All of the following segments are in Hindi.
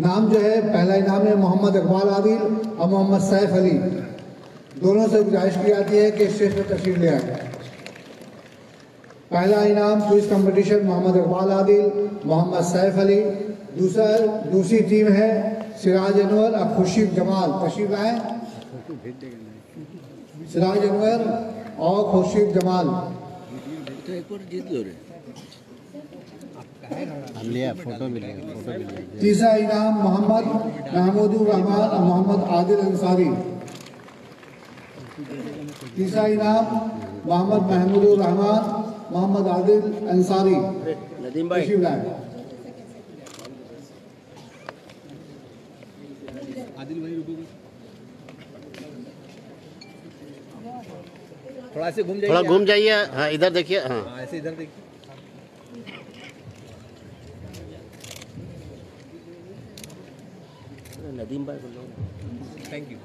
नाम जो है, पहला इनाम है मोहम्मद इकबाल आदिल और मोहम्मद सैफ अली। दोनों से गुजारिश की जाती है कि स्टेज पर तशरीफ ले आए। पहला इनाम क्विज कंपटीशन मोहम्मद इकबाल आदिल, मोहम्मद सैफ अली। दूसरी टीम है सिराज अनवर और खुर्शीद जमाल। तशरीफ लाएं सिराज अनवर और खुर्शीद जमाल। तीसरा इनाम मोहम्मद महमूदुर रहमान और मोहम्मद आदिल अंसारी। तीसरा इनाम मोहम्मद महमूदुर रहमान, मोहम्मद आदिल अंसारी। तशरीफ लाएं। थोड़ा से घूम जाइए, थोड़ा घूम जाइए। हाँ, इधर देखिए। हाँ, ऐसे इधर देखिए। नदीम भाई, थैंक यू।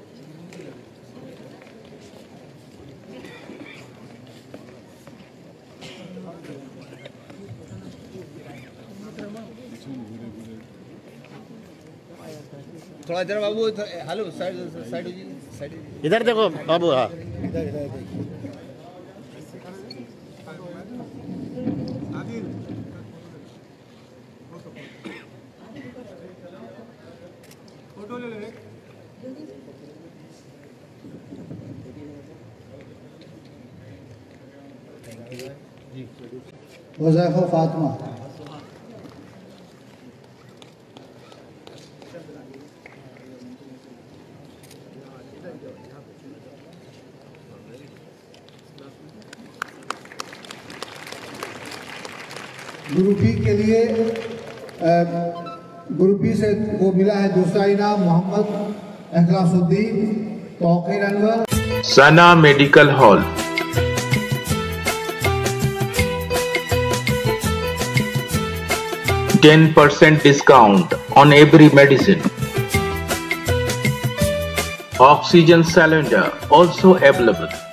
थोड़ा इधर बाबू, हेलो, साइड साइड हो जी, साइड। इधर देखो बाबू। हाँ, इधर इधर देखिए। फोटो ले ले। वज़ीफ़ा फातिमा। ग्रुप बी के लिए ग्रुप बी से वो मिला है दूसरा इनाम मोहम्मद इखलासुद्दीन, तौकीर अनवर। सना medical hall, 10% discount on every medicine. Oxygen cylinder also available.